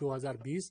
2020,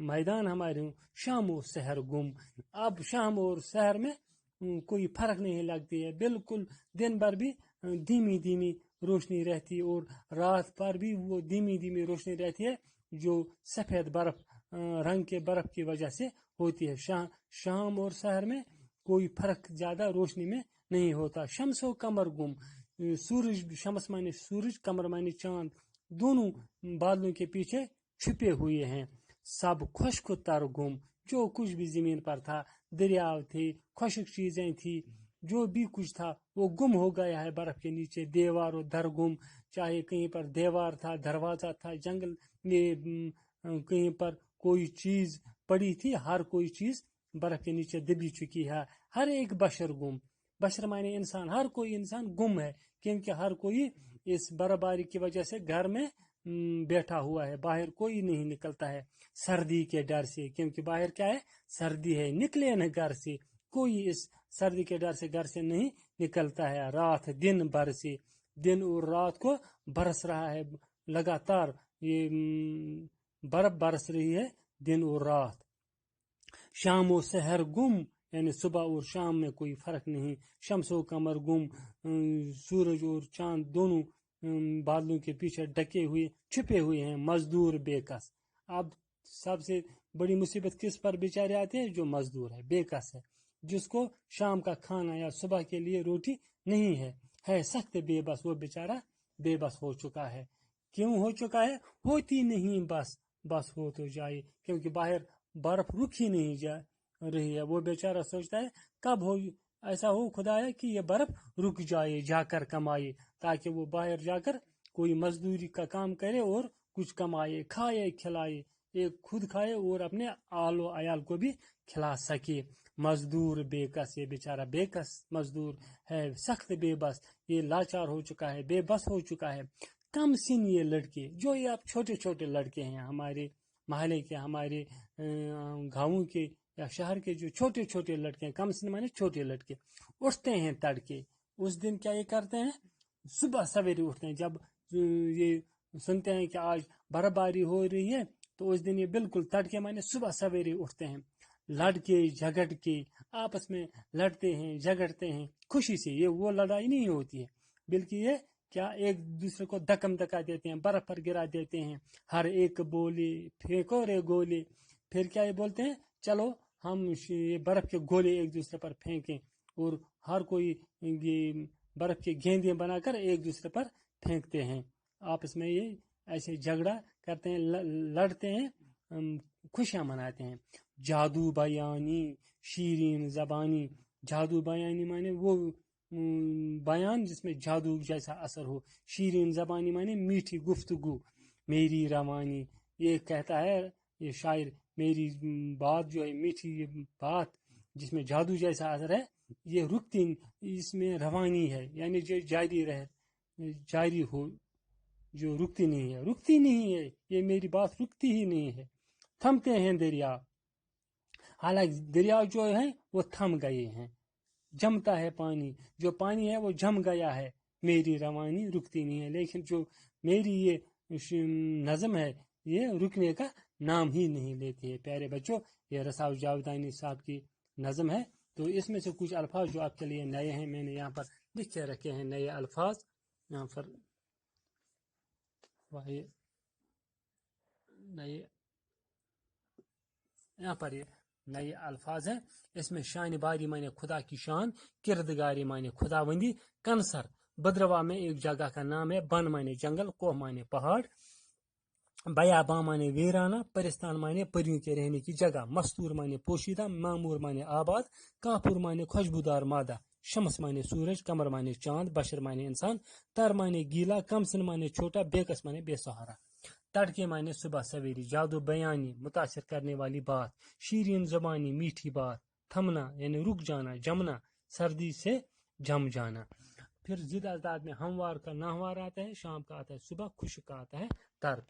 میدان ہمارے ہوں شام و سحر گم. اب شام اور سحر میں کوئی فرق نہیں لگتی ہے, بالکل دن بھر بھی دھیمی دھیمی روشنی رہتی ہے اور رات پر بھی وہ دھیمی دھیمی روشنی رہتی ہے جو سفید برف رنگ کے برف کی وجہ سے ہوتی ہے. شام اور سحر میں کوئی فرق زیادہ روشنی میں نہیں ہوتا. شمس و قمر گم, سورج, شمس مانے سورج, قمر مانے چاند, دونوں بادلوں کے پیچھے چھپے ہوئے ہیں. سب خشک تر گم, جو کچھ بھی زمین پر تھا, دریاؤ تھے, خشک چیزیں تھی, جو بھی کچھ تھا وہ گم ہو گیا ہے برف کے نیچے. دیوار و در گم, چاہے کہیں پر دیوار تھا, دروازہ تھا, جنگل میں کہیں پر کوئی چیز پڑی تھی, ہر کوئی چیز برف کے نیچے دبی چکی ہے. ہر ایک بشر گم, بشر مانے انسان, ہر کوئی انسان گم ہے, کیونکہ ہر کوئی اس برف باری کی وجہ سے گھر میں بیٹھا ہوا ہے, باہر کوئی نہیں نکلتا ہے سردی کے ڈر سے, کیونکہ باہر کیا ہے, سردی ہے, نکلے نہ گھر سے, کوئی اس سردی کے ڈر سے گھر سے نہیں نکلتا ہے. رات دن بھر سے, دن اور رات کو برس رہا ہے لگاتار, یہ برف برس رہی ہے دن اور رات. شام و سحر گم, یعنی صبح اور شام میں کوئی فرق نہیں. شمس و قمر گم, سورج اور چاند دونوں بادلوں کے پیچھے ڈکے ہوئے چھپے ہوئے ہیں. مزدور بے کس, اب سب سے بڑی مصیبت کس پر بیچارے آتے ہیں؟ جو مزدور ہے, بے کس ہے, جس کو شام کا کھانا یا صبح کے لیے روٹی نہیں ہے سخت بے بس. وہ بیچارہ بے بس ہو چکا ہے. کیوں ہو چکا ہے؟ ہوتی نہیں بس ہو تو جائے, کیونکہ باہر برف رک ہی نہیں جا رہی ہے. وہ بیچارہ سوچتا ہے کب ہو ایسا ہو خدایا کہ یہ برف رک جائے, جا کر کمائے, تاکہ وہ باہر جا کر کوئی مزدوری کا کام کرے اور کچھ کمائے, کھائے کھلائے, ایک خود کھائے اور اپنے آل و عیال کو بھی کھلا سکے. مزدور بے کس, یہ بیچارہ بے کس مزدور ہے, سخت بے بس, یہ لاچار ہو چکا ہے, بے بس ہو چکا ہے. کم سن یہ لڑکے, جو یہ آپ چھوٹے چھوٹے لڑکے ہیں ہمارے محلے کے, ہمارے گاؤں کے یا شہر کے, جو چھوٹے چھوٹے لڑکے ہیں, کم سن مانے چھوٹے لڑکے, اٹھتے ہیں تڑکے. اس دن کیا یہ کرتے ہیں؟ صبح سویرے اٹھتے ہیں. جب یہ سنتے ہیں کہ آج برف باری ہو رہی ہے, تو اس دن یہ بالکل تڑکے مانے صبح سویرے اٹھتے ہیں. لڑ کے جھگڑ کے آپس میں لڑتے ہیں, جھگڑتے ہیں خوشی سے. یہ وہ لڑائی نہیں ہوتی ہے, بلکہ یہ کیا ایک دوسرے کو دکم دکا دیتے ہیں, برف پر گرا دیتے ہیں. ہر ایک بولے پھینکو رے گولے, پھر کیا یہ بولتے ہیں, چلو ہم یہ برف کے گولے ایک دوسرے پر پھینکیں, اور ہر کوئی یہ برف کے گیندیں بنا کر ایک دوسرے پر پھینکتے ہیں. آپس میں یہ ایسے جھگڑا کرتے ہیں, لڑتے ہیں, خوشیاں مناتے ہیں. جادو بیانی شیرین زبانی, جادو بیانی مانے وہ بیان جس میں جادو جیسا اثر ہو. شیرین زبانی مانے میٹھی گفتگو. میری روانی, یہ کہتا ہے یہ شاعر, میری بات جو ہے میٹھی بات جس میں جادو جیسا اثر ہے, یہ رکتی, اس میں روانی ہے, یعنی جو جاری ہو, جو رکتی نہیں ہے, رکتی نہیں ہے, یہ میری بات رکتی ہی نہیں ہے. تھمتے ہیں دریا, حالانکہ دریا جو ہے وہ تھم گئے ہیں. جمتا ہے پانی, جو پانی ہے وہ جم گیا ہے. میری روانی رکتی نہیں ہے, لیکن جو میری یہ نظم ہے یہ رکنے کا نام ہی نہیں لیتی ہے. پیارے بچوں, یہ رسا جاودانی صاحب کی نظم ہے. تو اس میں سے کچھ الفاظ جو آپ کے لیے نئے ہیں, میں نے یہاں پر لکھ کے رکھے ہیں نئے الفاظ. یہاں پر یہ نئے الفاظ ہیں. اس میں شان باری مانے خدا کی شان, کردگاری مانے خدا بندی, کنسر بدروا میں ایک جگہ کا نام ہے, بن مانے جنگل, کوہ مانے پہاڑ, بیاباں مانے ویرانہ, پرستان مانے پریوں کے رہنے کی جگہ, مستور مانے پوشیدہ, معمور مانے آباد, کافور مانے خوشبودار مادہ, شمس مانے سورج, قمر مانے چاند, بشر مانے انسان, تر مانے گیلا, کمسن مانے چھوٹا, بےکس مانے بے سہارا. تڑکے مانے صبح سویری, جادو بیانی متاثر کرنے والی بات, شیرین زبانی میٹھی بات, تھمنا یعنی رک جانا, جمنا سردی سے جم جانا. پھر ضد ازداد میں ہموار کا ناہوار آتا ہے, شام کا آتا ہے صبح, خشک کا آتا ہے تر.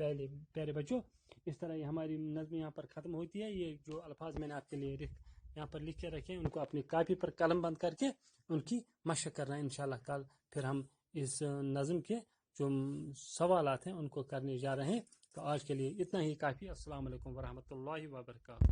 پہلے بچوں, اس طرح یہ ہماری نظم یہاں پر ختم ہوتی ہے. یہ جو الفاظ میں نے آپ کے لیے یہاں پر لکھ کے رکھے ہیں, ان کو اپنی کاپی پر قلم بند کر کے ان کی مشق کرنا ہے انشاءاللہ. کل پھر ہم اس نظم کے جو سوالات ہیں ان کو کرنے جا رہے ہیں. تو آج کے لیے اتنا ہی کافی. السلام علیکم ورحمۃ اللہ وبرکاتہ.